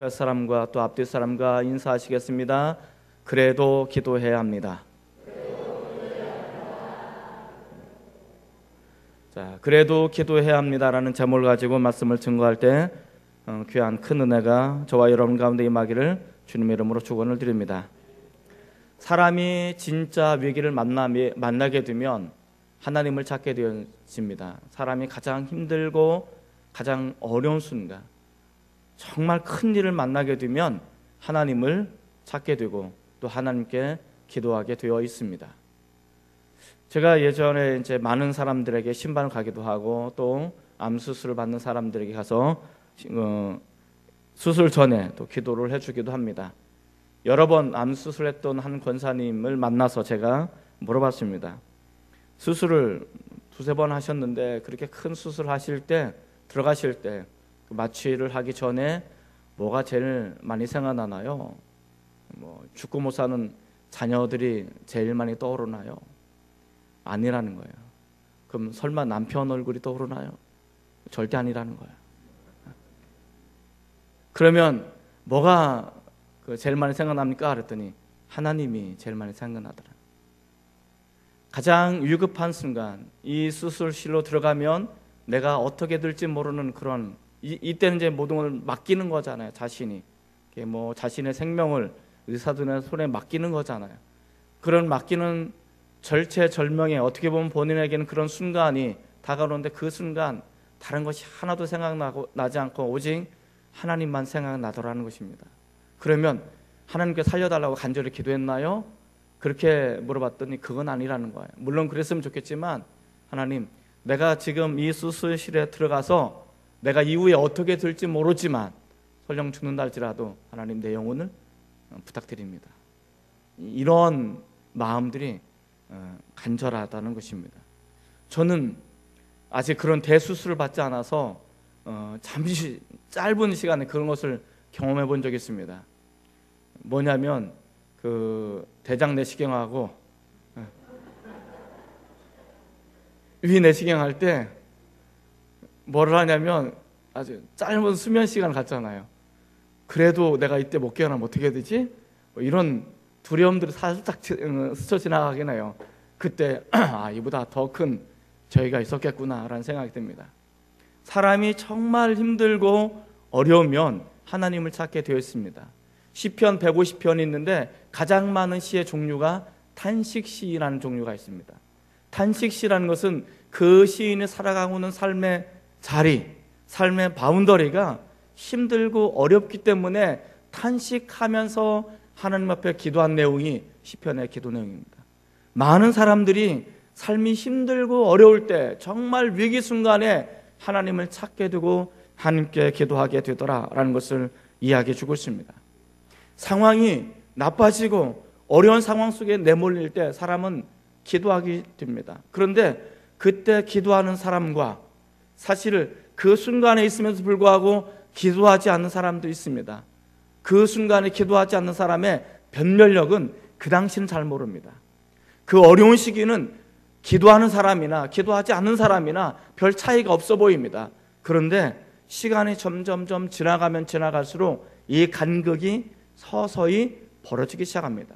옆 사람과 또 앞뒤 사람과 인사하시겠습니다. 그래도 기도해야 합니다. 자, 그래도 기도해야 합니다라는 제목을 가지고 말씀을 증거할 때 귀한 큰 은혜가 저와 여러분 가운데 임하기를 주님의 이름으로 축원을 드립니다. 사람이 진짜 위기를 만나게 되면 하나님을 찾게 되어집니다. 사람이 가장 힘들고 가장 어려운 순간, 정말 큰 일을 만나게 되면 하나님을 찾게 되고 또 하나님께 기도하게 되어 있습니다. 제가 예전에 이제 많은 사람들에게 신방을 가기도 하고 또 암 수술을 받는 사람들에게 가서 수술 전에 또 기도를 해주기도 합니다. 여러 번 암 수술했던 한 권사님을 만나서 제가 물어봤습니다. 수술을 두세 번 하셨는데 그렇게 큰 수술 하실 때 들어가실 때 마취를 하기 전에 뭐가 제일 많이 생각나나요? 죽고 못 사는 자녀들이 제일 많이 떠오르나요? 아니라는 거예요. 그럼 설마 남편 얼굴이 떠오르나요? 절대 아니라는 거예요. 그러면 뭐가 제일 많이 생각납니까? 그랬더니 하나님이 제일 많이 생각나더라. 가장 위급한 순간, 이 수술실로 들어가면 내가 어떻게 될지 모르는 그런 이때는 이제 모든 걸 맡기는 거잖아요. 자신이 자신의 생명을 의사들의 손에 맡기는 거잖아요. 그런 맡기는 절체절명에 어떻게 보면 본인에게는 그런 순간이 다가오는데 그 순간 다른 것이 하나도 생각나지 않고 오직 하나님만 생각나더라는 것입니다. 그러면 하나님께 살려달라고 간절히 기도했나요? 그렇게 물어봤더니 그건 아니라는 거예요. 물론 그랬으면 좋겠지만 하나님, 내가 지금 이 수술실에 들어가서 내가 이후에 어떻게 될지 모르지만 설령 죽는다 할지라도 하나님 내 영혼을 부탁드립니다. 이런 마음들이 간절하다는 것입니다. 저는 아직 그런 대수술을 받지 않아서 잠시 짧은 시간에 그런 것을 경험해 본 적이 있습니다. 뭐냐면 대장 내시경하고 위 내시경 할 때 뭐를 하냐면 아주 짧은 수면 시간을 갖잖아요. 그래도 내가 이때 못 깨어나면 어떻게 해야 되지? 이런 두려움들이 살짝 스쳐 지나가긴 해요. 그때 이보다 더 큰 저희가 있었겠구나 라는 생각이 듭니다. 사람이 정말 힘들고 어려우면 하나님을 찾게 되어 있습니다. 시편 150편이 있는데 가장 많은 시의 종류가 탄식시라는 종류가 있습니다. 탄식시라는 것은 그 시인이 살아가고 있는 삶의 자리, 삶의 바운더리가 힘들고 어렵기 때문에 탄식하면서 하나님 앞에 기도한 내용이 시편의 기도 내용입니다. 많은 사람들이 삶이 힘들고 어려울 때 정말 위기 순간에 하나님을 찾게 되고 하나님께 기도하게 되더라라는 것을 이야기해 주고 있습니다. 상황이 나빠지고 어려운 상황 속에 내몰릴 때 사람은 기도하게 됩니다. 그런데 그때 기도하는 사람과 사실 그 순간에 있으면서 불구하고 기도하지 않는 사람도 있습니다. 그 순간에 기도하지 않는 사람의 변별력은 그 당시는 잘 모릅니다. 그 어려운 시기는 기도하는 사람이나 기도하지 않는 사람이나 별 차이가 없어 보입니다. 그런데 시간이 점점점 지나가면 지나갈수록 이 간극이 서서히 벌어지기 시작합니다.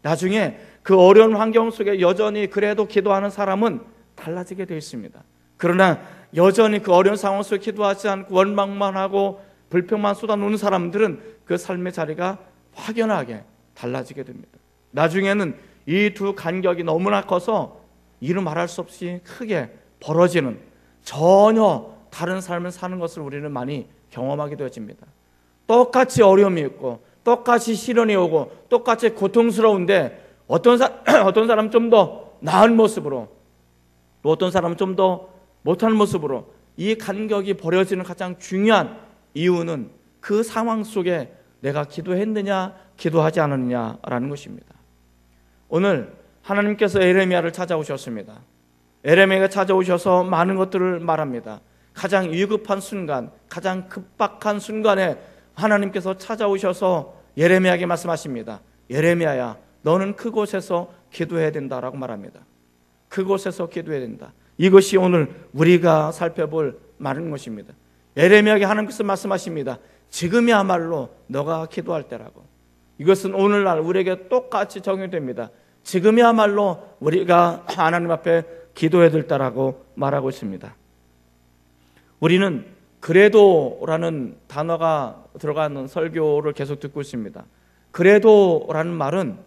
나중에 그 어려운 환경 속에 여전히 그래도 기도하는 사람은 달라지게 되어 있습니다. 그러나 여전히 그 어려운 상황 속에 기도하지 않고 원망만 하고 불평만 쏟아놓는 사람들은 그 삶의 자리가 확연하게 달라지게 됩니다. 나중에는 이 두 간격이 너무나 커서 이루 말할 수 없이 크게 벌어지는 전혀 다른 삶을 사는 것을 우리는 많이 경험하게 되어집니다. 똑같이 어려움이 있고 똑같이 시련이 오고 똑같이 고통스러운데 어떤 사람은 좀 더 나은 모습으로 또 어떤 사람은 좀 더 못하는 모습으로 이 간격이 벌어지는 가장 중요한 이유는 그 상황 속에 내가 기도했느냐 기도하지 않았느냐라는 것입니다. 오늘 하나님께서 에레미야를 찾아오셨습니다. 에레미야가 찾아오셔서 많은 것들을 말합니다. 가장 위급한 순간, 가장 급박한 순간에 하나님께서 찾아오셔서 예레미야에게 말씀하십니다. 예레미야야, 너는 그곳에서 기도해야 된다라고 말합니다. 그곳에서 기도해야 된다. 이것이 오늘 우리가 살펴볼 많은 것입니다. 예레미야에게 하나님께서 말씀하십니다. 지금이야말로 너가 기도할 때라고. 이것은 오늘날 우리에게 똑같이 적용됩니다. 지금이야말로 우리가 하나님 앞에 기도해야 될 때라고 말하고 있습니다. 우리는 그래도라는 단어가 들어가는 설교를 계속 듣고 있습니다. 그래도라는 말은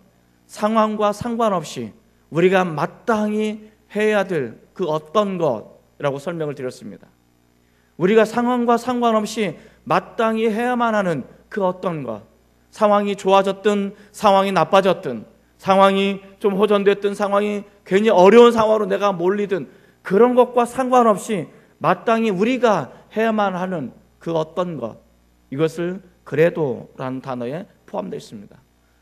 상황과 상관없이 우리가 마땅히 해야 될 그 어떤 것이라고 설명을 드렸습니다. 우리가 상황과 상관없이 마땅히 해야만 하는 그 어떤 것, 상황이 좋아졌든 상황이 나빠졌든 상황이 좀 호전됐든 상황이 괜히 어려운 상황으로 내가 몰리든 그런 것과 상관없이 마땅히 우리가 해야만 하는 그 어떤 것, 이것을 그래도라는 단어에 포함되어 있습니다.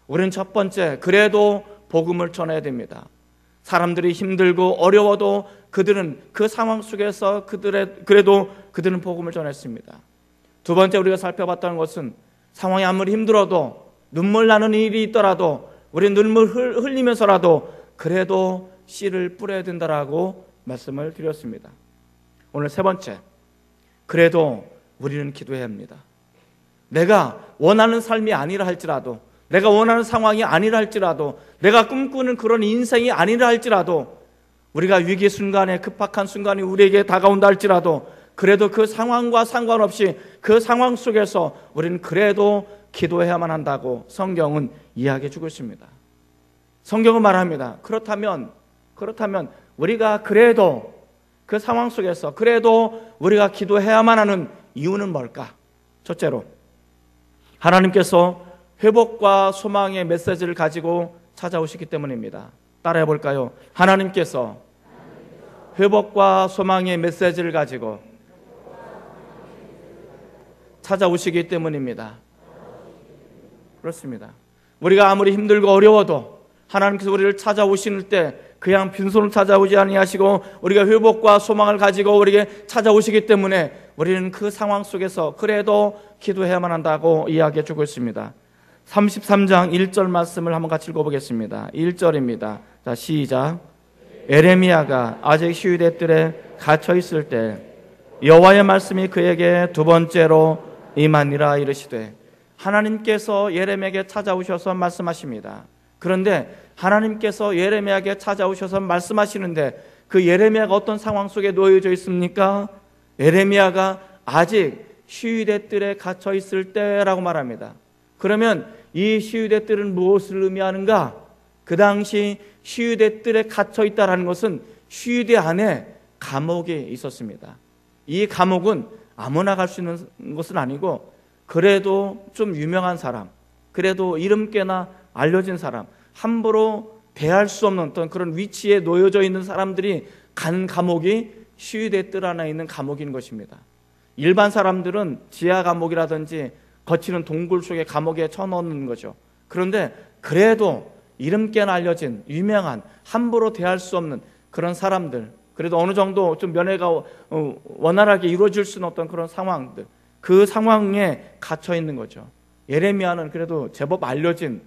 우리는 첫 번째, 그래도 복음을 전해야 됩니다. 사람들이 힘들고 어려워도 그들은 그 상황 속에서 그래도 그들은 복음을 전했습니다. 두 번째, 우리가 살펴봤다는 것은 상황이 아무리 힘들어도 눈물 나는 일이 있더라도 우리는 눈물 흘리면서라도 그래도 씨를 뿌려야 된다라고 말씀을 드렸습니다. 오늘 세 번째, 그래도 우리는 기도해야 합니다. 내가 원하는 삶이 아니라 할지라도, 내가 원하는 상황이 아니라 할지라도, 내가 꿈꾸는 그런 인생이 아니라 할지라도, 우리가 위기 순간에 급박한 순간이 우리에게 다가온다 할지라도 그래도 그 상황과 상관없이 그 상황 속에서 우리는 그래도 기도해야만 한다고 성경은 이야기해 주고 있습니다. 성경은 말합니다. 그렇다면 우리가 그래도 그 상황 속에서 그래도 우리가 기도해야만 하는 이유는 뭘까? 첫째로, 하나님께서 회복과 소망의 메시지를 가지고 찾아오시기 때문입니다. 따라해 볼까요? 하나님께서 회복과 소망의 메시지를 가지고 찾아오시기 때문입니다. 그렇습니다. 우리가 아무리 힘들고 어려워도 하나님께서 우리를 찾아오실 때 그냥 빈손으로 찾아오지 아니하시고 우리가 회복과 소망을 가지고 우리에게 찾아오시기 때문에 우리는 그 상황 속에서 그래도 기도해야만 한다고 이야기해 주고 있습니다. 33장 1절 말씀을 한번 같이 읽어보겠습니다. 1절입니다. 자, 시작. 에레미야가 아직 시위대 뜰에 갇혀 있을 때 여호와의 말씀이 그에게 두 번째로 임하니라 이르시되, 하나님께서 예레미야에게 찾아오셔서 말씀하십니다. 그런데 하나님께서 예레미야에게 찾아오셔서 말씀하시는데 그 예레미야가 어떤 상황 속에 놓여져 있습니까? 예레미야가 아직 시위대 뜰에 갇혀 있을 때라고 말합니다. 그러면 이 시위대 뜰은 무엇을 의미하는가? 그 당시 시위대 뜰에 갇혀 있다라는 것은 시위대 안에 감옥이 있었습니다. 이 감옥은 아무나 갈 수 있는 것은 아니고 그래도 좀 유명한 사람, 그래도 이름께나 알려진 사람, 함부로 대할 수 없는 어떤 그런 위치에 놓여져 있는 사람들이 간 감옥이 시위대 뜰 안에 있는 감옥인 것입니다. 일반 사람들은 지하 감옥이라든지 거치는 동굴 속에 감옥에 쳐넣는 거죠. 그런데 그래도 이름께나 알려진 유명한 함부로 대할 수 없는 그런 사람들, 그래도 어느 정도 좀 면회가 원활하게 이루어질 수 있는 어떤 그런 상황들, 그 상황에 갇혀 있는 거죠. 예레미야는 그래도 제법 알려진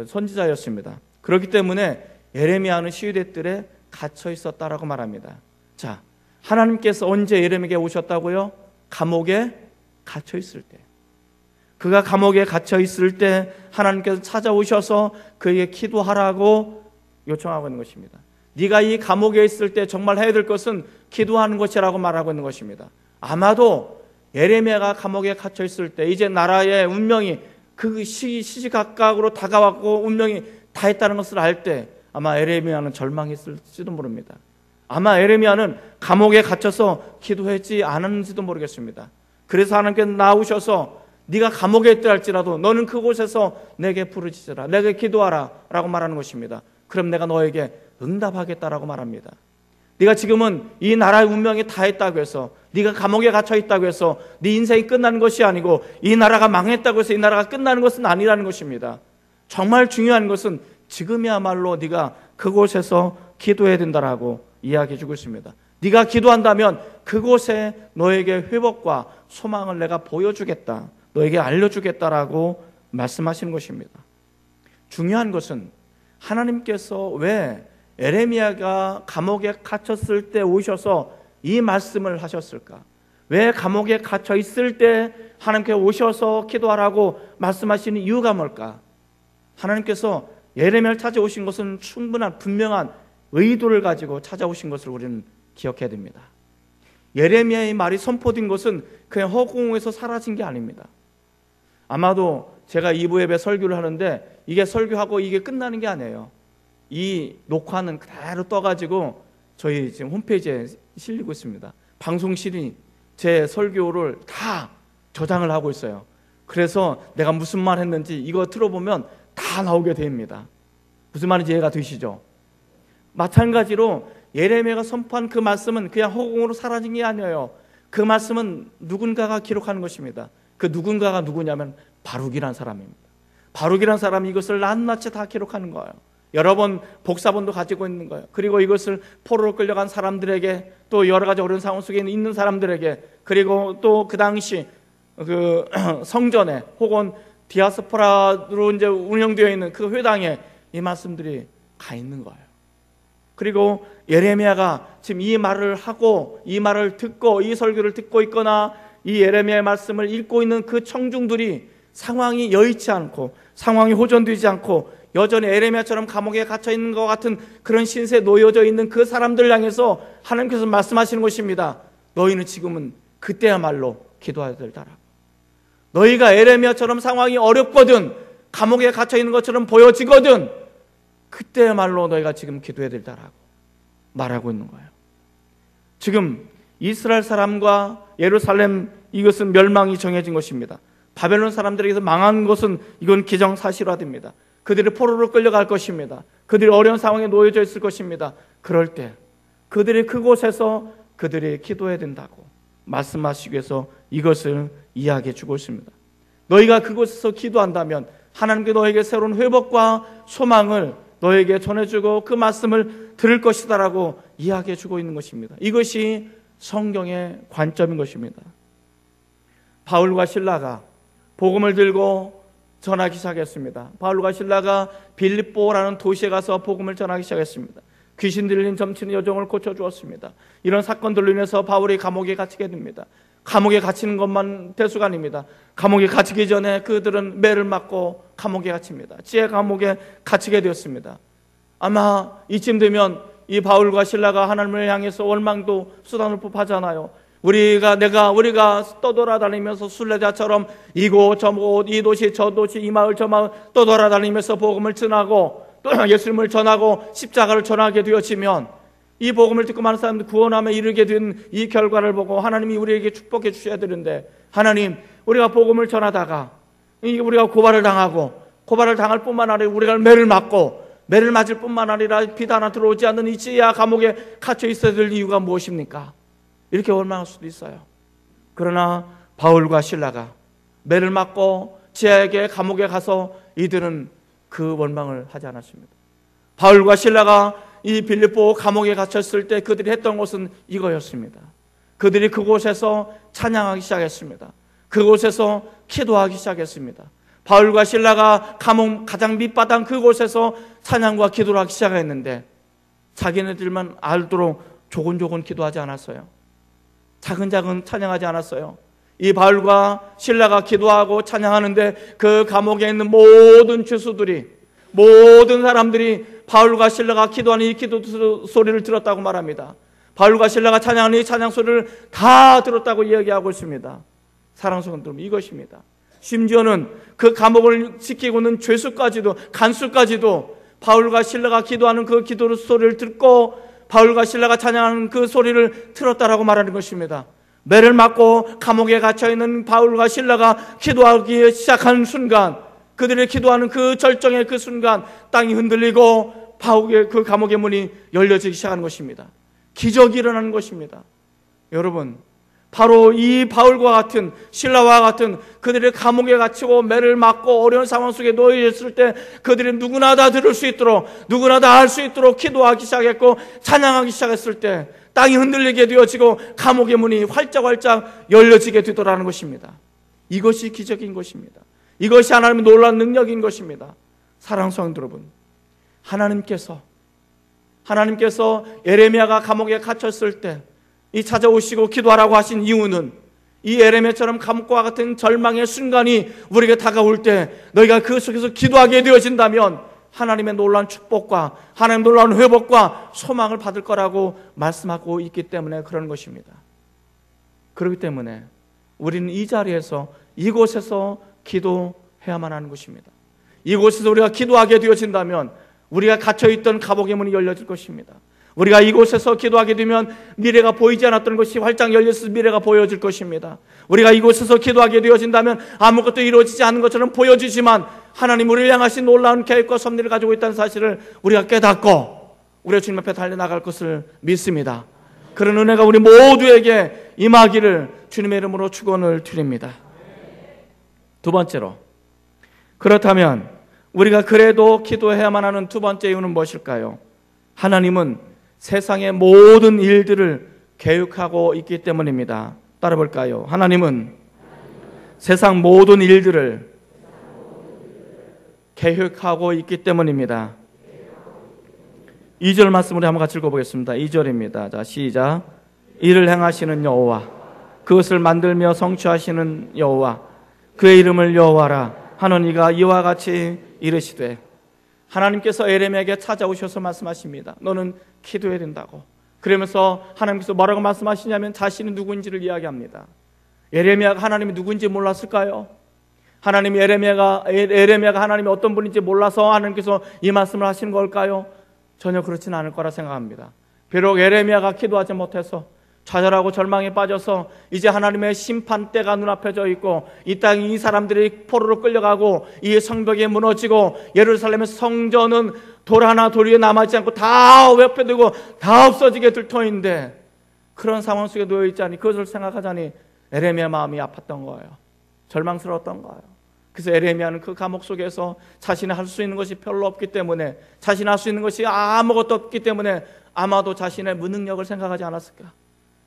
선지자였습니다. 그렇기 때문에 예레미야는 시위대 뜰에 갇혀 있었다라고 말합니다. 자, 하나님께서 언제 예레미야에게 오셨다고요? 감옥에 갇혀 있을 때. 그가 감옥에 갇혀 있을 때 하나님께서 찾아오셔서 그에게 기도하라고 요청하고 있는 것입니다. 네가 이 감옥에 있을 때 정말 해야 될 것은 기도하는 것이라고 말하고 있는 것입니다. 아마도 예레미야가 감옥에 갇혀 있을 때 이제 나라의 운명이 그 시시각각으로 다가왔고 운명이 다 했다는 것을 알 때 아마 예레미야는 절망했을지도 모릅니다. 아마 예레미야는 감옥에 갇혀서 기도하지 않았는지도 모르겠습니다. 그래서 하나님께서 나오셔서 네가 감옥에 있다 할지라도 너는 그곳에서 내게 부르짖으라, 내게 기도하라 라고 말하는 것입니다. 그럼 내가 너에게 응답하겠다라고 말합니다. 네가 지금은 이 나라의 운명이 다 했다고 해서, 네가 감옥에 갇혀 있다고 해서 네 인생이 끝나는 것이 아니고 이 나라가 망했다고 해서 이 나라가 끝나는 것은 아니라는 것입니다. 정말 중요한 것은 지금이야말로 네가 그곳에서 기도해야 된다라고 이야기해 주고 있습니다. 네가 기도한다면 그곳에 너에게 회복과 소망을 내가 보여주겠다, 너에게 알려주겠다라고 말씀하시는 것입니다. 중요한 것은 하나님께서 왜 예레미야가 감옥에 갇혔을 때 오셔서 이 말씀을 하셨을까? 왜 감옥에 갇혀 있을 때 하나님께 오셔서 기도하라고 말씀하시는 이유가 뭘까? 하나님께서 예레미야를 찾아오신 것은 충분한 분명한 의도를 가지고 찾아오신 것을 우리는 기억해야 됩니다. 예레미야의 말이 선포된 것은 그냥 허공에서 사라진 게 아닙니다. 아마도 제가 2부 예배 설교를 하는데 이게 설교하고 이게 끝나는 게 아니에요. 이 녹화는 그대로 떠가지고 저희 지금 홈페이지에 실리고 있습니다. 방송실이 제 설교를 다 저장을 하고 있어요. 그래서 내가 무슨 말 했는지 이거 들어보면 다 나오게 됩니다. 무슨 말인지 이해가 되시죠? 마찬가지로 예레미야가 선포한 그 말씀은 그냥 허공으로 사라진 게 아니에요. 그 말씀은 누군가가 기록하는 것입니다. 그 누군가가 누구냐면 바룩이라는 사람입니다. 바룩이라는 사람이 이것을 낱낱이 다 기록하는 거예요. 여러 번 복사본도 가지고 있는 거예요. 그리고 이것을 포로로 끌려간 사람들에게, 또 여러 가지 어려운 상황 속에 있는 사람들에게, 그리고 또 그 당시 그 성전에 혹은 디아스포라로 이제 운영되어 있는 그 회당에 이 말씀들이 가 있는 거예요. 그리고 예레미야가 지금 이 말을 하고 이 말을 듣고 이 설교를 듣고 있거나 이 예레미야의 말씀을 읽고 있는 그 청중들이 상황이 여의치 않고 상황이 호전되지 않고 여전히 예레미야처럼 감옥에 갇혀 있는 것 같은 그런 신세에 놓여져 있는 그 사람들 향해서 하나님께서 말씀하시는 것입니다. 너희는 지금은 그때야말로 기도해야 된다라고. 너희가 예레미야처럼 상황이 어렵거든, 감옥에 갇혀 있는 것처럼 보여지거든, 그때야말로 너희가 지금 기도해야 된다라고 말하고 있는 거예요. 지금 이스라엘 사람과 예루살렘, 이것은 멸망이 정해진 것입니다. 바벨론 사람들에게서 망한 것은 이건 기정사실화됩니다. 그들이 포로로 끌려갈 것입니다. 그들이 어려운 상황에 놓여져 있을 것입니다. 그럴 때 그들이 그곳에서 그들이 기도해야 된다고 말씀하시기 위해서 이것을 이야기해 주고 있습니다. 너희가 그곳에서 기도한다면 하나님께 너에게 새로운 회복과 소망을 너에게 전해주고 그 말씀을 들을 것이다라고 이야기해 주고 있는 것입니다. 이것이 성경의 관점인 것입니다. 바울과 실라가 복음을 들고 전하기 시작했습니다. 바울과 실라가 빌립보라는 도시에 가서 복음을 전하기 시작했습니다. 귀신 들린 점치는 여종을 고쳐주었습니다. 이런 사건들로 인해서 바울이 감옥에 갇히게 됩니다. 감옥에 갇히는 것만 대수가 아닙니다. 감옥에 갇히기 전에 그들은 매를 맞고 감옥에 갇힙니다. 지혜 감옥에 갇히게 되었습니다. 아마 이쯤 되면 이 바울과 실라가 하나님을 향해서 원망도 수단을 뽑하잖아요. 우리가 떠돌아다니면서 순례자처럼 이곳 저곳 이 도시 저 도시 이 마을 저 마을 떠돌아다니면서 복음을 전하고 또 예수님을 전하고 십자가를 전하게 되어지면 이 복음을 듣고 많은 사람들이 구원함에 이르게 된 이 결과를 보고 하나님이 우리에게 축복해 주셔야 되는데, 하나님, 우리가 복음을 전하다가 우리가 고발을 당하고 고발을 당할 뿐만 아니라 우리가 매를 맞을 뿐만 아니라 비단아 들어오지 않는 이 지하 감옥에 갇혀 있어야 될 이유가 무엇입니까? 이렇게 원망할 수도 있어요. 그러나 바울과 실라가 매를 맞고 지하에게 감옥에 가서 이들은 그 원망을 하지 않았습니다. 바울과 실라가 이 빌립보 감옥에 갇혔을 때 그들이 했던 것은 이거였습니다. 그들이 그곳에서 찬양하기 시작했습니다. 그곳에서 기도하기 시작했습니다. 바울과 실라가 감옥 가장 밑바닥 그곳에서 찬양과 기도를 하기 시작했는데 자기네들만 알도록 조곤조곤 기도하지 않았어요. 차근차근 찬양하지 않았어요. 이 바울과 실라가 기도하고 찬양하는데 그 감옥에 있는 모든 죄수들이, 모든 사람들이 바울과 실라가 기도하는 이 기도 소리를 들었다고 말합니다. 바울과 실라가 찬양하는 이 찬양 소리를 다 들었다고 이야기하고 있습니다. 사랑하는 성도들, 이것입니다. 심지어는 그 감옥을 지키고 있는 죄수까지도, 간수까지도 바울과 실라가 기도하는 그 기도 소리를 듣고 바울과 실라가 찬양하는 그 소리를 들었다라고 말하는 것입니다. 매를 맞고 감옥에 갇혀있는 바울과 실라가 기도하기 시작한 순간, 그들이 기도하는 그 절정의 그 순간 땅이 흔들리고 바울의 그 감옥의 문이 열려지기 시작하는 것입니다. 기적이 일어나는 것입니다. 여러분, 바로 이 바울과 같은, 실라와 같은 그들이 감옥에 갇히고 매를 맞고 어려운 상황 속에 놓여있을 때 그들이 누구나 다 들을 수 있도록, 누구나 다 할 수 있도록 기도하기 시작했고 찬양하기 시작했을 때 땅이 흔들리게 되어지고 감옥의 문이 활짝활짝 열려지게 되더라는 것입니다. 이것이 기적인 것입니다. 이것이 하나님의 놀라운 능력인 것입니다. 사랑하는 성도 여러분, 하나님께서 예레미야가 감옥에 갇혔을 때 이 찾아오시고 기도하라고 하신 이유는 이 에레미야처럼 감옥과 같은 절망의 순간이 우리에게 다가올 때 너희가 그 속에서 기도하게 되어진다면 하나님의 놀라운 축복과 하나님의 놀라운 회복과 소망을 받을 거라고 말씀하고 있기 때문에 그런 것입니다. 그렇기 때문에 우리는 이 자리에서 이곳에서 기도해야만 하는 것입니다. 이곳에서 우리가 기도하게 되어진다면 우리가 갇혀있던 감옥의 문이 열려질 것입니다. 우리가 이곳에서 기도하게 되면 미래가 보이지 않았던 것이 활짝 열려서 미래가 보여질 것입니다. 우리가 이곳에서 기도하게 되어진다면 아무것도 이루어지지 않은 것처럼 보여지지만 하나님 우리를 향하신 놀라운 계획과 섭리를 가지고 있다는 사실을 우리가 깨닫고 우리가 주님 앞에 달려나갈 것을 믿습니다. 그런 은혜가 우리 모두에게 임하기를 주님의 이름으로 축원을 드립니다. 두 번째로, 그렇다면 우리가 그래도 기도해야만 하는 두 번째 이유는 무엇일까요? 하나님은 세상의 모든 일들을 계획하고 있기 때문입니다. 따라 볼까요? 하나님은 세상 모든 일들을 계획하고 있기 때문입니다. 2절 말씀 우리 한번 같이 읽어보겠습니다. 2절입니다. 자, 시작. 이를 행하시는 여호와, 그것을 만들며 성취하시는 여호와, 그의 이름을 여호와라 하는 이가 이와 같이 이르시되, 하나님께서 에레미야에게 찾아오셔서 말씀하십니다. 너는 기도해야 된다고. 그러면서 하나님께서 뭐라고 말씀하시냐면 자신이 누구인지를 이야기합니다. 에레미야가 하나님이 누구인지 몰랐을까요? 하나님이 에레미야가 하나님이 어떤 분인지 몰라서 하나님께서 이 말씀을 하시는 걸까요? 전혀 그렇지는 않을 거라 생각합니다. 비록 에레미야가 기도하지 못해서 좌절하고 절망에 빠져서 이제 하나님의 심판대가 눈앞에 져 있고 이 땅이 이 사람들이 포로로 끌려가고 이 성벽이 무너지고 예루살렘의 성전은 돌 하나 돌 위에 남아있지 않고 다 회폐되고 다 없어지게 될 터인데, 그런 상황 속에 놓여있자니 그것을 생각하자니 에레미야 마음이 아팠던 거예요. 절망스러웠던 거예요. 그래서 에레미야는 그 감옥 속에서 자신이 할 수 있는 것이 별로 없기 때문에, 자신이 할 수 있는 것이 아무것도 없기 때문에 아마도 자신의 무능력을 생각하지 않았을까,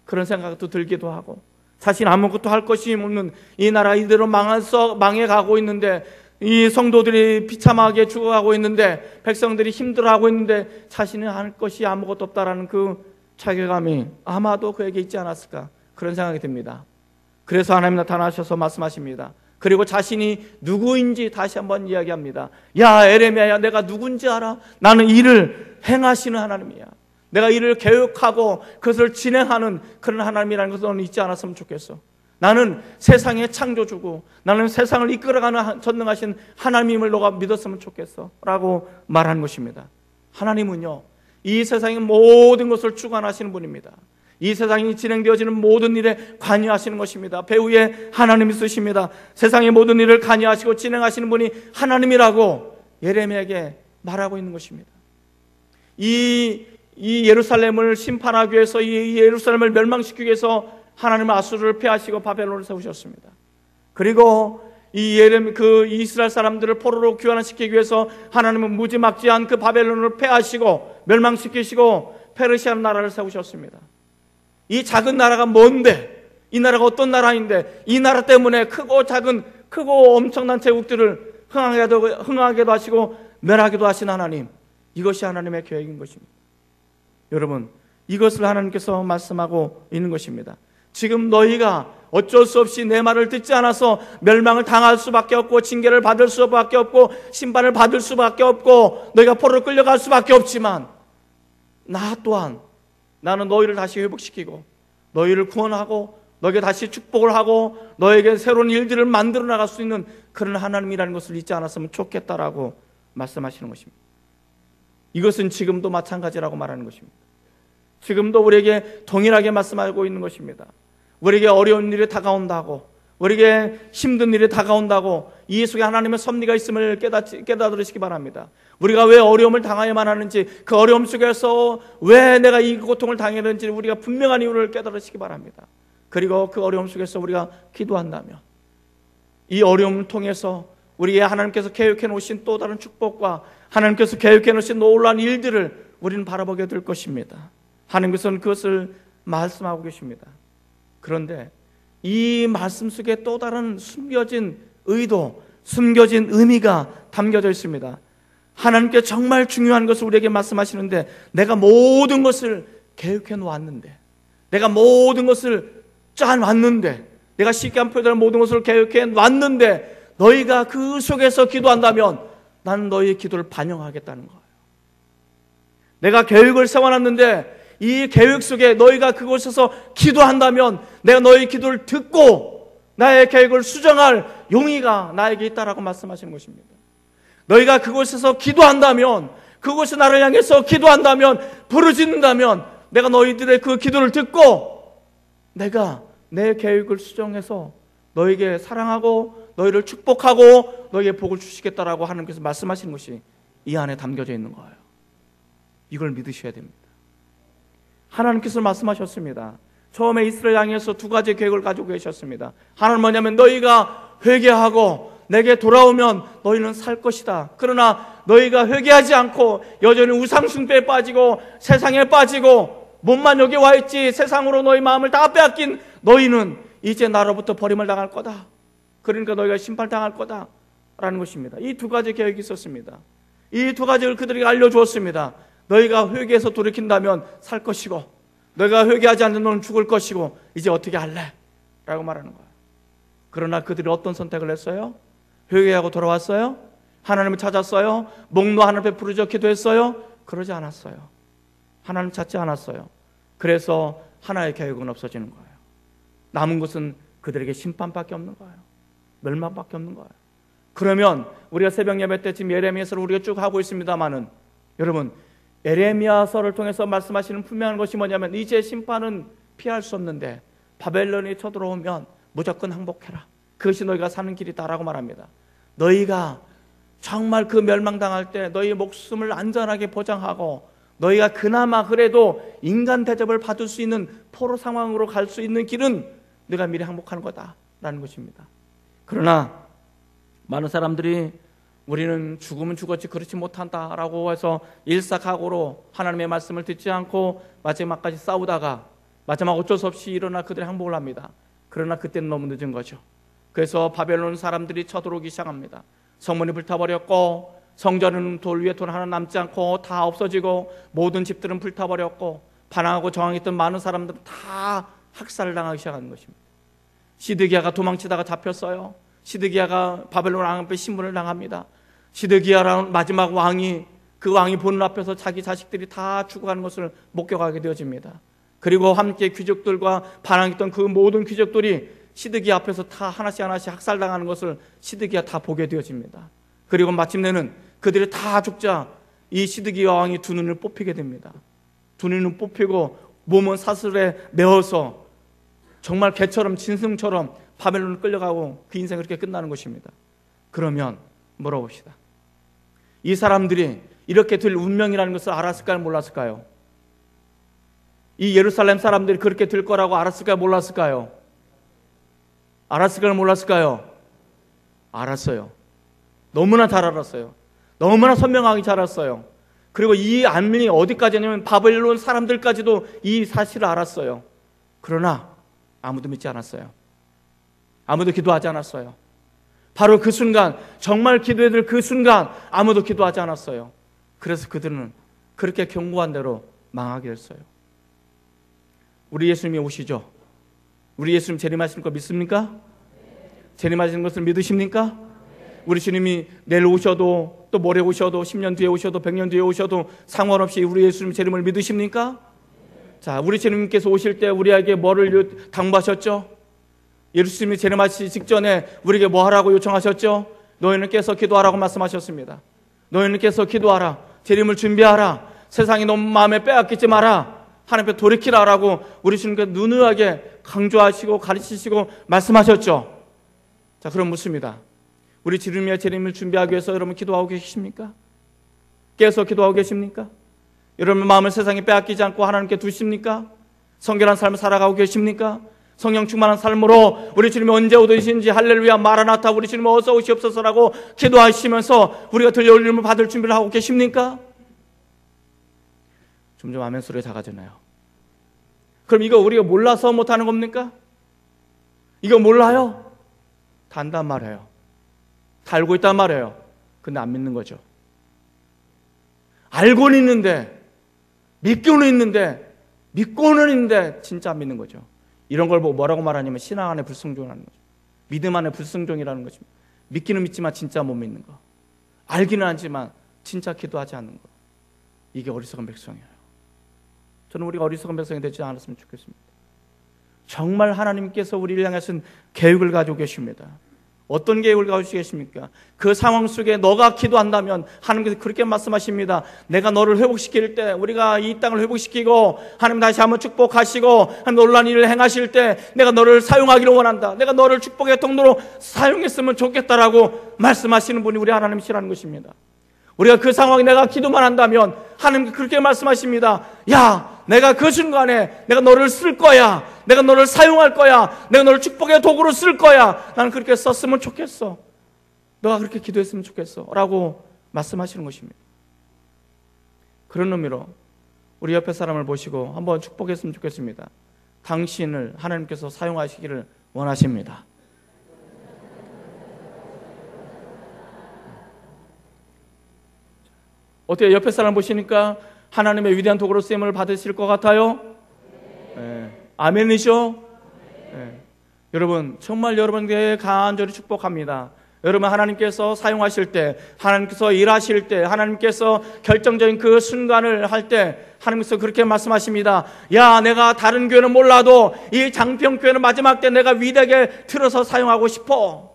그런 생각도 들기도 하고, 자신 아무것도 할 것이 없는 이 나라 이대로 망해가고 있는데, 이 성도들이 비참하게 죽어가고 있는데, 백성들이 힘들어하고 있는데 자신이 할 것이 아무것도 없다라는 그 자괴감이 아마도 그에게 있지 않았을까, 그런 생각이 듭니다. 그래서 하나님 나타나셔서 말씀하십니다. 그리고 자신이 누구인지 다시 한번 이야기합니다. 야 에레미야야, 내가 누군지 알아? 나는 일을 행하시는 하나님이야. 내가 일을 계획하고 그것을 진행하는 그런 하나님이라는 것을 너는 잊지 않았으면 좋겠어. 나는 세상의 창조주고 나는 세상을 이끌어가는 전능하신 하나님임을 너가 믿었으면 좋겠어 라고 말하는 것입니다. 하나님은요, 이 세상의 모든 것을 주관하시는 분입니다. 이 세상이 진행되어지는 모든 일에 관여하시는 것입니다. 배후에 하나님이 쓰십니다. 세상의 모든 일을 관여하시고 진행하시는 분이 하나님이라고 예레미야에게 말하고 있는 것입니다. 이 예루살렘을 심판하기 위해서, 이 예루살렘을 멸망시키기 위해서 하나님은 아수르를 폐하시고 바벨론을 세우셨습니다. 그리고 그 이스라엘 사람들을 포로로 귀환시키기 위해서 하나님은 무지막지한 그 바벨론을 폐하시고 멸망시키시고 페르시아 나라를 세우셨습니다. 이 작은 나라가 뭔데? 이 나라가 어떤 나라인데 이 나라 때문에 크고 작은, 크고 엄청난 제국들을 흥하게도 하시고 멸하기도 하신 하나님, 이것이 하나님의 계획인 것입니다. 여러분, 이것을 하나님께서 말씀하고 있는 것입니다. 지금 너희가 어쩔 수 없이 내 말을 듣지 않아서 멸망을 당할 수밖에 없고 징계를 받을 수밖에 없고 심판을 받을 수밖에 없고 너희가 포로로 끌려갈 수밖에 없지만, 나 또한 나는 너희를 다시 회복시키고 너희를 구원하고 너에게 다시 축복을 하고 너에게 새로운 일들을 만들어 나갈 수 있는 그런 하나님이라는 것을 잊지 않았으면 좋겠다라고 말씀하시는 것입니다. 이것은 지금도 마찬가지라고 말하는 것입니다. 지금도 우리에게 동일하게 말씀하고 있는 것입니다. 우리에게 어려운 일이 다가온다고, 우리에게 힘든 일이 다가온다고 이 속에 하나님의 섭리가 있음을 깨닫으시기 바랍니다. 우리가 왜 어려움을 당하야만 하는지, 그 어려움 속에서 왜 내가 이 고통을 당해야 하는지 우리가 분명한 이유를 깨닫으시기 바랍니다. 그리고 그 어려움 속에서 우리가 기도한다면 이 어려움을 통해서 우리의 하나님께서 계획해 놓으신 또 다른 축복과 하나님께서 계획해 놓으신 놀라운 일들을 우리는 바라보게 될 것입니다. 하나님께서는 그것을 말씀하고 계십니다. 그런데 이 말씀 속에 또 다른 숨겨진 의도, 숨겨진 의미가 담겨져 있습니다. 하나님께 정말 중요한 것을 우리에게 말씀하시는데, 내가 모든 것을 계획해 놓았는데, 내가 모든 것을 짜놨는데 내가 쉽게 안 표현할 모든 것을 계획해 놨는데 너희가 그 속에서 기도한다면 나는 너희의 기도를 반영하겠다는 거예요. 내가 계획을 세워놨는데 이 계획 속에 너희가 그곳에서 기도한다면 내가 너희 기도를 듣고 나의 계획을 수정할 용의가 나에게 있다라고 말씀하시는 것입니다. 너희가 그곳에서 기도한다면, 그곳에 나를 향해서 기도한다면, 부르짖는다면 내가 너희들의 그 기도를 듣고 내가 내 계획을 수정해서 너희에게 사랑하고 너희를 축복하고 너희에게 복을 주시겠다라고 하나님께서 말씀하시는 것이 이 안에 담겨져 있는 거예요. 이걸 믿으셔야 됩니다. 하나님께서 말씀하셨습니다. 처음에 이스라엘 향해서 두 가지 계획을 가지고 계셨습니다. 하나는 뭐냐면 너희가 회개하고 내게 돌아오면 너희는 살 것이다. 그러나 너희가 회개하지 않고 여전히 우상숭배에 빠지고 세상에 빠지고 몸만 여기 와 있지 세상으로 너희 마음을 다 빼앗긴 너희는 이제 나로부터 버림을 당할 거다. 그러니까 너희가 심판당할 거다 라는 것입니다. 이 두 가지 계획이 있었습니다. 이 두 가지를 그들에게 알려주었습니다. 너희가 회개해서 돌이킨다면 살 것이고 너희가 회개하지 않는 너는 죽을 것이고 이제 어떻게 할래? 라고 말하는 거예요. 그러나 그들이 어떤 선택을 했어요? 회개하고 돌아왔어요? 하나님을 찾았어요? 목놓아 하나님 앞에 부르짖어 기도했어요? 그러지 않았어요. 하나님 찾지 않았어요. 그래서 하나의 계획은 없어지는 거예요. 남은 것은 그들에게 심판밖에 없는 거예요. 멸망밖에 없는 거예요. 그러면 우리가 새벽 예배 때 지금 예레미야서를 우리가 쭉 하고 있습니다만은 여러분 예레미야서를 통해서 말씀하시는 분명한 것이 뭐냐면 이제 심판은 피할 수 없는데 바벨론이 쳐들어오면 무조건 항복해라. 그것이 너희가 사는 길이다라고 말합니다. 너희가 정말 그 멸망당할 때 너희 목숨을 안전하게 보장하고 너희가 그나마 그래도 인간 대접을 받을 수 있는 포로 상황으로 갈 수 있는 길은 네가 미리 항복하는 거다라는 것입니다. 그러나 많은 사람들이 우리는 죽으면 죽었지 그렇지 못한다라고 해서 일사각오로 하나님의 말씀을 듣지 않고 마지막까지 싸우다가 마지막 어쩔 수 없이 일어나 그들이 항복을 합니다. 그러나 그때는 너무 늦은 거죠. 그래서 바벨론 사람들이 쳐들어오기 시작합니다. 성문이 불타버렸고 성전은 돌 위에 돌 하나 남지 않고 다 없어지고 모든 집들은 불타버렸고 반항하고 저항했던 많은 사람들은 다 학살을 당하기 시작하는 것입니다. 시드기야가 도망치다가 잡혔어요. 시드기야가 바벨론 왕 앞에 신문을 당합니다. 시드기야라는 마지막 왕이 그 왕이 보는 앞에서 자기 자식들이 다 죽어가는 것을 목격하게 되어집니다. 그리고 함께 귀족들과 반항했던 그 모든 귀족들이 시드기야 앞에서 다 하나씩 학살당하는 것을 시드기야 다 보게 되어집니다. 그리고 마침내는 그들이 다 죽자 이 시드기야 왕이 두 눈을 뽑히게 됩니다. 두 눈을 뽑히고 몸은 사슬에 매어서 정말 개처럼 짐승처럼 바벨론을 끌려가고 그 인생이 그렇게 끝나는 것입니다. 그러면 물어봅시다. 이 사람들이 이렇게 될 운명이라는 것을 알았을까요? 몰랐을까요? 이 예루살렘 사람들이 그렇게 될 거라고 알았을까요? 몰랐을까요? 알았을까요? 몰랐을까요? 알았어요. 너무나 잘 알았어요. 너무나 선명하게 잘 알았어요. 그리고 이 안면이 어디까지냐면 바벨론 사람들까지도 이 사실을 알았어요. 그러나 아무도 믿지 않았어요. 아무도 기도하지 않았어요. 바로 그 순간, 정말 기도해야 될 그 순간 아무도 기도하지 않았어요. 그래서 그들은 그렇게 경고한 대로 망하게 됐어요. 우리 예수님이 오시죠? 우리 예수님 재림하시는 거 믿습니까? 재림하시는 것을 믿으십니까? 우리 주님이 내일 오셔도 또 모레 오셔도 10년 뒤에 오셔도 100년 뒤에 오셔도 상관없이 우리 예수님 재림을 믿으십니까? 자, 우리 주님께서 오실 때 우리에게 뭐를 당부하셨죠? 예수님이 재림하시기 직전에 우리에게 뭐 하라고 요청하셨죠? 너희는 깨서 기도하라고 말씀하셨습니다. 너희는 깨서 기도하라. 재림을 준비하라. 세상이 너무 마음에 빼앗기지 마라. 하나님 앞에 돌이키라라고 우리 주님께서 누누하게 강조하시고 가르치시고 말씀하셨죠. 자, 그럼 묻습니다. 우리 주님의 재림을 준비하기 위해서 여러분 기도하고 계십니까? 깨서 기도하고 계십니까? 여러분 마음을 세상에 빼앗기지 않고 하나님께 두십니까? 성결한 삶을 살아가고 계십니까? 성령 충만한 삶으로 우리 주님이 언제 오시는지 할렐루야 마라나타 우리 주님 어서 오시옵소서라고 기도하시면서 우리가 들려올림을 받을 준비를 하고 계십니까? 점점 아멘 소리가 작아지나요? 그럼 이거 우리가 몰라서 못하는 겁니까? 이거 몰라요? 다 안단 말이에요. 다 알고 있단 말이에요. 근데 안 믿는 거죠. 알고는 있는데 믿고는 있는데 진짜 안 믿는 거죠. 이런 걸 보고 뭐라고 말하냐면 신앙 안에 불순종이라는 거죠. 믿음 안에 불순종이라는 것입니다. 믿기는 믿지만 진짜 못 믿는 거. 알기는 하지만 진짜 기도하지 않는 거. 이게 어리석은 백성이에요. 저는 우리가 어리석은 백성이 되지 않았으면 좋겠습니다. 정말 하나님께서 우리를 향해서 계획을 가지고 계십니다. 어떤 계획을 가지고 계십니까? 그 상황 속에 너가 기도한다면 하나님께서 그렇게 말씀하십니다. 내가 너를 회복시킬 때, 우리가 이 땅을 회복시키고 하나님 다시 한번 축복하시고 하나님 놀라운 일을 행하실 때 내가 너를 사용하기를 원한다. 내가 너를 축복의 통로로 사용했으면 좋겠다라고 말씀하시는 분이 우리 하나님이시라는 것입니다. 우리가 그 상황에 내가 기도만 한다면 하나님께 그렇게 말씀하십니다. 야, 내가 그 순간에 내가 너를 쓸 거야. 내가 너를 사용할 거야. 내가 너를 축복의 도구로 쓸 거야. 나는 그렇게 썼으면 좋겠어. 너가 그렇게 기도했으면 좋겠어 라고 말씀하시는 것입니다. 그런 의미로 우리 옆에 사람을 보시고 한번 축복했으면 좋겠습니다. 당신을 하나님께서 사용하시기를 원하십니다. 어때요? 옆에 사람 보시니까 하나님의 위대한 도구로 쓰임을 받으실 것 같아요? 네. 아멘이죠? 네. 여러분, 정말 여러분께 간절히 축복합니다. 여러분, 하나님께서 사용하실 때, 하나님께서 일하실 때, 하나님께서 결정적인 그 순간을 할 때 하나님께서 그렇게 말씀하십니다. 야, 내가 다른 교회는 몰라도 이 장평교회는 마지막 때 내가 위대하게 틀어서 사용하고 싶어.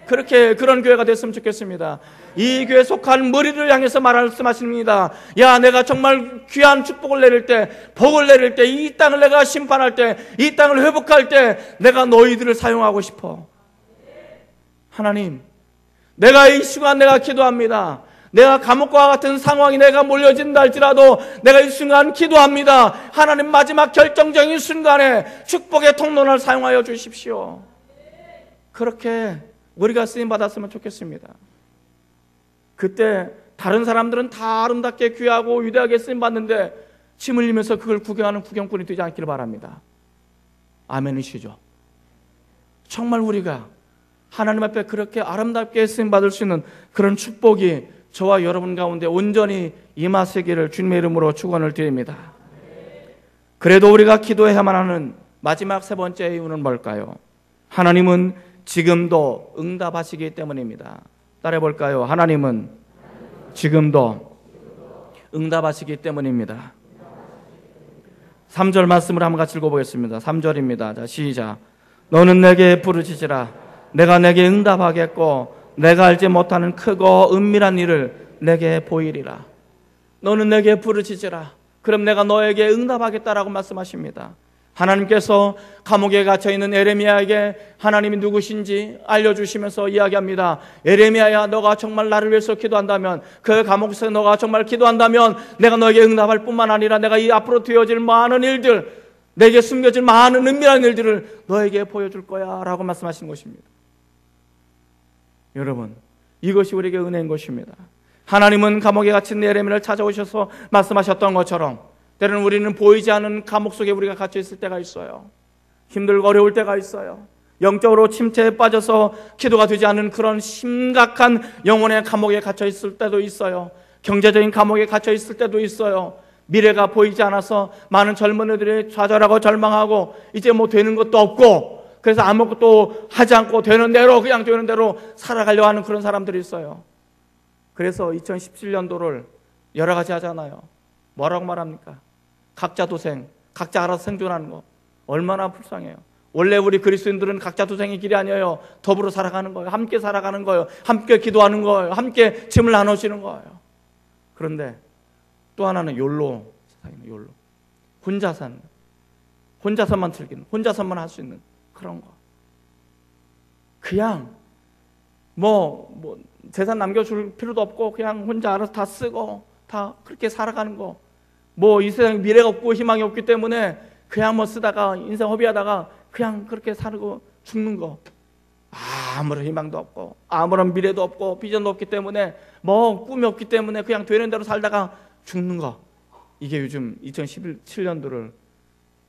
그렇게 그런 교회가 됐으면 좋겠습니다. 이 교회에 속한 무리를 향해서 말씀하십니다. 야, 내가 정말 귀한 축복을 내릴 때, 복을 내릴 때, 이 땅을 내가 심판할 때, 이 땅을 회복할 때 내가 너희들을 사용하고 싶어. 하나님, 내가 이 순간 내가 기도합니다. 내가 감옥과 같은 상황이 내가 몰려진다 할지라도 내가 이 순간 기도합니다. 하나님, 마지막 결정적인 순간에 축복의 통로를 사용하여 주십시오. 그렇게 우리가 쓰임받았으면 좋겠습니다. 그때 다른 사람들은 다 아름답게 귀하고 위대하게 쓰임받는데 침 흘리면서 그걸 구경하는 구경꾼이 되지 않기를 바랍니다. 아멘이시죠? 정말 우리가 하나님 앞에 그렇게 아름답게 쓰임받을 수 있는 그런 축복이 저와 여러분 가운데 온전히 임하시기를 주님의 이름으로 축원을 드립니다. 그래도 우리가 기도해야만 하는 마지막 세 번째 이유는 뭘까요? 하나님은 지금도 응답하시기 때문입니다. 따라해 볼까요? 하나님은 지금도 응답하시기 때문입니다. 3절 말씀을 한번 같이 읽어보겠습니다. 3절입니다. 자, 시작. 너는 내게 부르짖으라. 내가 내게 응답하겠고 내가 알지 못하는 크고 은밀한 일을 내게 보이리라. 너는 내게 부르짖으라. 그럼 내가 너에게 응답하겠다라고 말씀하십니다. 하나님께서 감옥에 갇혀있는 에레미야에게 하나님이 누구신지 알려주시면서 이야기합니다. 에레미야야, 너가 정말 나를 위해서 기도한다면, 그 감옥에서 너가 정말 기도한다면 내가 너에게 응답할 뿐만 아니라 내가 이 앞으로 되어질 많은 일들, 내게 숨겨질 많은 은밀한 일들을 너에게 보여줄 거야 라고 말씀하신 것입니다. 여러분, 이것이 우리에게 은혜인 것입니다. 하나님은 감옥에 갇힌 에레미야를 찾아오셔서 말씀하셨던 것처럼 때로는 우리는 보이지 않는 감옥 속에 우리가 갇혀 있을 때가 있어요. 힘들고 어려울 때가 있어요. 영적으로 침체에 빠져서 기도가 되지 않는 그런 심각한 영혼의 감옥에 갇혀 있을 때도 있어요. 경제적인 감옥에 갇혀 있을 때도 있어요. 미래가 보이지 않아서 많은 젊은이들이 좌절하고 절망하고 이제 뭐 되는 것도 없고 그래서 아무것도 하지 않고 되는 대로 그냥 되는 대로 살아가려고 하는 그런 사람들이 있어요. 그래서 2017년도를 여러 가지 하잖아요. 뭐라고 말합니까? 각자 도생, 각자 알아서 생존하는 거 얼마나 불쌍해요. 원래 우리 그리스도인들은 각자 도생의 길이 아니에요. 더불어 살아가는 거예요. 함께 살아가는 거예요. 함께 기도하는 거예요. 함께 짐을 나누시는 거예요. 그런데 또 하나는 욜로 세상이네. 욜로. 혼자 사는, 혼자서만 즐기는, 혼자서만 할 수 있는 그런 거. 그냥 뭐 재산 남겨줄 필요도 없고 그냥 혼자 알아서 다 쓰고 다 그렇게 살아가는 거. 뭐 이 세상에 미래가 없고 희망이 없기 때문에 그냥 뭐 쓰다가 인생 허비하다가 그냥 그렇게 살고 죽는 거. 아무런 희망도 없고 아무런 미래도 없고 비전도 없기 때문에 뭐 꿈이 없기 때문에 그냥 되는 대로 살다가 죽는 거. 이게 요즘 2017년도를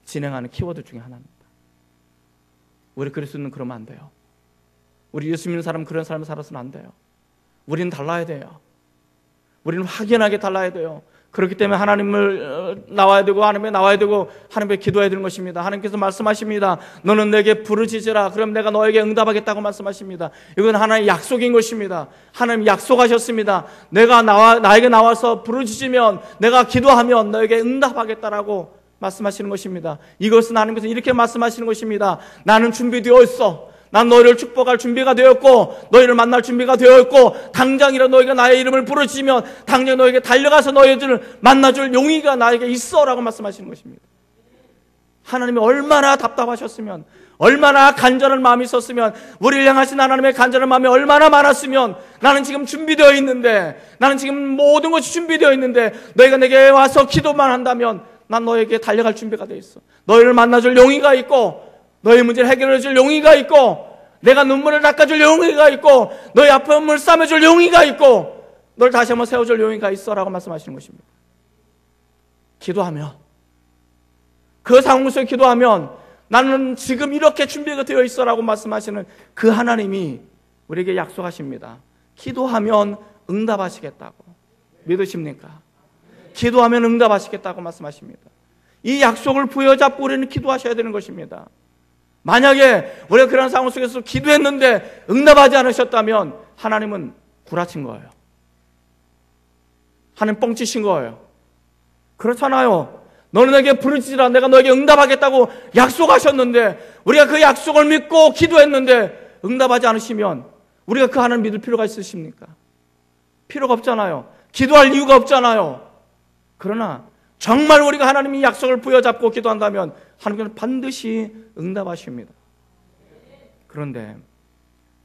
진행하는 키워드 중에 하나입니다. 우리 그리스도는 그러면 안 돼요. 우리 예수 믿는 사람은 그런 삶을 살아서는 안 돼요. 우리는 달라야 돼요. 우리는 확연하게 달라야 돼요. 그렇기 때문에 하나님을 나와야 되고 하나님에 나와야 되고 하나님께 기도해야 되는 것입니다. 하나님께서 말씀하십니다. 너는 내게 부르짖으라. 그럼 내가 너에게 응답하겠다고 말씀하십니다. 이건 하나님의 약속인 것입니다. 하나님 약속하셨습니다. 나에게 나와서 부르짖으면, 내가 기도하면 너에게 응답하겠다라고 말씀하시는 것입니다. 이것은 하나님께서 이렇게 말씀하시는 것입니다. 나는 준비되어 있어. 난 너희를 축복할 준비가 되었고 너희를 만날 준비가 되어 있고 당장이라 너희가 나의 이름을 부르짖으면 당장 너에게 달려가서 너희들을 만나줄 용의가 나에게 있어 라고 말씀하시는 것입니다. 하나님이 얼마나 답답하셨으면, 얼마나 간절한 마음이 있었으면, 우리를 향하신 하나님의 간절한 마음이 얼마나 많았으면, 나는 지금 준비되어 있는데, 나는 지금 모든 것이 준비되어 있는데 너희가 내게 와서 기도만 한다면 난 너에게 달려갈 준비가 되어 있어. 너희를 만나줄 용의가 있고 너희 문제를 해결해 줄 용의가 있고 내가 눈물을 닦아줄 용의가 있고 너희 아픔을 싸매줄 용의가 있고 널 다시 한번 세워줄 용의가 있어 라고 말씀하시는 것입니다. 기도하며, 그 상황 속에 기도하면 나는 지금 이렇게 준비가 되어 있어 라고 말씀하시는 그 하나님이 우리에게 약속하십니다. 기도하면 응답하시겠다고. 믿으십니까? 기도하면 응답하시겠다고 말씀하십니다. 이 약속을 부여잡고 우리는 기도하셔야 되는 것입니다. 만약에 우리가 그런 상황 속에서 기도했는데 응답하지 않으셨다면 하나님은 구라친 거예요. 하나님 뻥치신 거예요. 그렇잖아요. 너는 내게 부르짖으라. 내가 너에게 응답하겠다고 약속하셨는데 우리가 그 약속을 믿고 기도했는데 응답하지 않으시면 우리가 그 하나님 믿을 필요가 있으십니까? 필요가 없잖아요. 기도할 이유가 없잖아요. 그러나 정말 우리가 하나님이 약속을 부여잡고 기도한다면 하나님께서는 반드시 응답하십니다. 그런데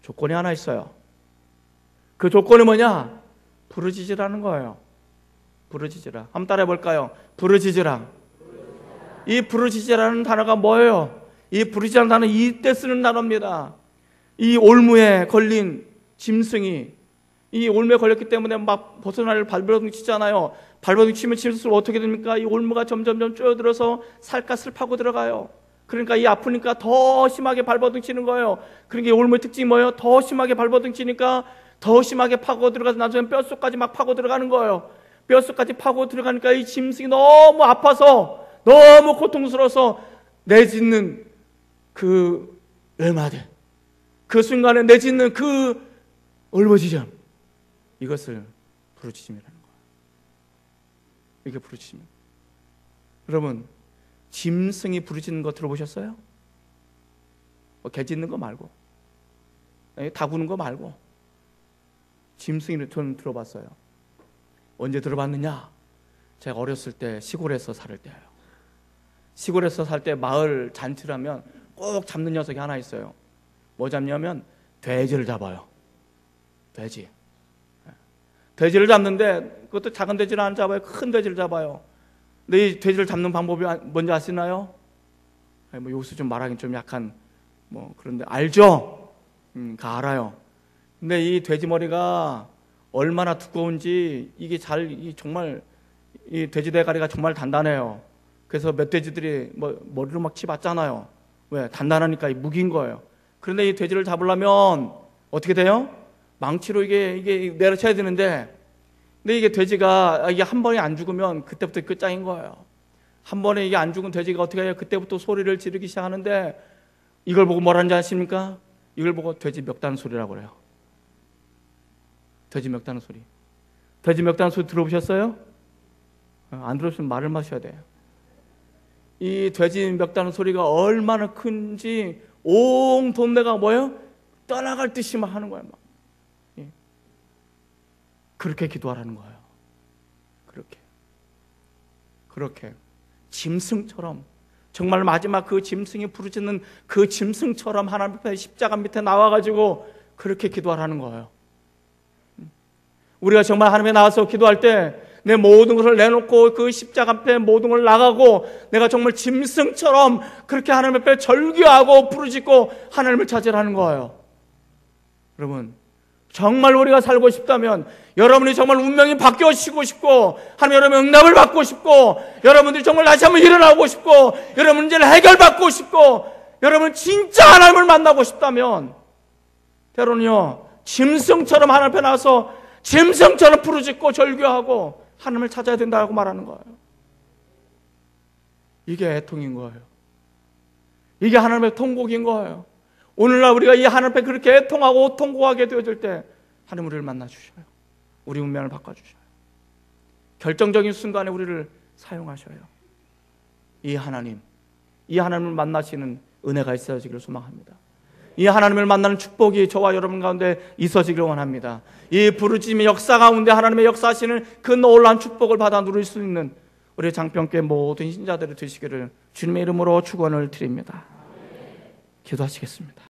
조건이 하나 있어요. 그 조건이 뭐냐? 부르짖으라는 거예요. 부르짖으라. 한번 따라해 볼까요? 부르짖으라. 이 부르짖으라는 단어가 뭐예요? 이 부르짖으라는 단어는 이때 쓰는 단어입니다. 이 올무에 걸린 짐승이, 이 올무에 걸렸기 때문에 막 벗어날 발버둥 치잖아요. 발버둥 치면 칠수록 어떻게 됩니까? 이 올무가 점점점 쪼여들어서 살갗을 파고 들어가요. 그러니까 이 아프니까 더 심하게 발버둥 치는 거예요. 그러니까 이 올무의 특징이 뭐예요? 더 심하게 발버둥 치니까 더 심하게 파고 들어가서 나중에 뼛속까지 막 파고 들어가는 거예요. 뼛속까지 파고 들어가니까 이 짐승이 너무 아파서, 너무 고통스러워서 내짖는 그 얼마들, 그 순간에 내짖는 그 울부짖음, 이것을 부르짖음이라는 거예요. 이게 부르짖음입니다. 여러분, 짐승이 부르짖는 거 들어보셨어요? 개 짖는 거 말고, 다구는 거 말고, 짐승이 저는 들어봤어요. 언제 들어봤느냐? 제가 어렸을 때 시골에서 살 때예요. 시골에서 살 때 마을 잔치를 하면 꼭 잡는 녀석이 하나 있어요. 뭐 잡냐면 돼지를 잡아요. 돼지를 잡는데 그것도 작은 돼지를 안 잡아요. 큰 돼지를 잡아요. 근데 이 돼지를 잡는 방법이 뭔지 아시나요? 뭐 여기서 좀 말하기 좀 약한 뭐 그런데 알죠? 알아요. 근데 이 돼지 머리가 얼마나 두꺼운지 이게 정말 이 돼지 대가리가 정말 단단해요. 그래서 멧돼지들이 뭐 머리로 막 치봤잖아요. 왜? 단단하니까 무기인 거예요. 그런데 이 돼지를 잡으려면 어떻게 돼요? 망치로 이게 내려쳐야 되는데, 근데 이게 돼지가 이게 한 번에 안 죽으면 그때부터 끝장인 거예요. 한 번에 이게 안 죽은 돼지가 어떻게 해요? 그때부터 소리를 지르기 시작하는데 이걸 보고 뭐라는지 아십니까? 이걸 보고 돼지 멱다는 소리라고 그래요. 돼지 멱다는 소리. 돼지 멱다는 소리 들어보셨어요? 안 들어보시면 말을 마셔야 돼요. 이 돼지 멱다는 소리가 얼마나 큰지 온 동네가 뭐예요? 떠나갈 듯이 막 하는 거예요. 막. 그렇게 기도하라는 거예요. 그렇게 짐승처럼, 정말 마지막 그 짐승이 부르짖는 그 짐승처럼 하나님 앞에 십자가 밑에 나와가지고 그렇게 기도하라는 거예요. 우리가 정말 하나님에 나와서 기도할 때 내 모든 것을 내놓고 그 십자가 앞에 모든 걸 나가고 내가 정말 짐승처럼 그렇게 하나님 앞에 절규하고 부르짖고 하나님을 찾으라는 거예요. 여러분, 정말 우리가 살고 싶다면, 여러분이 정말 운명이 바뀌어지고 싶고 하나님 여러분의 응답을 받고 싶고 여러분들이 정말 다시 한번 일어나고 싶고 여러분 문제를 해결받고 싶고 여러분 진짜 하나님을 만나고 싶다면 때로는요 짐승처럼 하나님 앞에 나와서 짐승처럼 부르짖고 절규하고 하나님을 찾아야 된다고 말하는 거예요. 이게 애통인 거예요. 이게 하나님의 통곡인 거예요. 오늘날 우리가 이 하나님 앞에 그렇게 애통하고 통곡하게 되어질 때 하나님 우리를 만나주셔요. 우리 운명을 바꿔주셔요. 결정적인 순간에 우리를 사용하셔요. 이 하나님을 만나시는 은혜가 있어지기를 소망합니다. 이 하나님을 만나는 축복이 저와 여러분 가운데 있어지기를 원합니다. 이 부르짖음의 역사 가운데 하나님의 역사하시는 그 놀라운 축복을 받아 누릴 수 있는 우리 장평교회 모든 신자들이 되시기를 주님의 이름으로 축원을 드립니다. 기도하시겠습니다.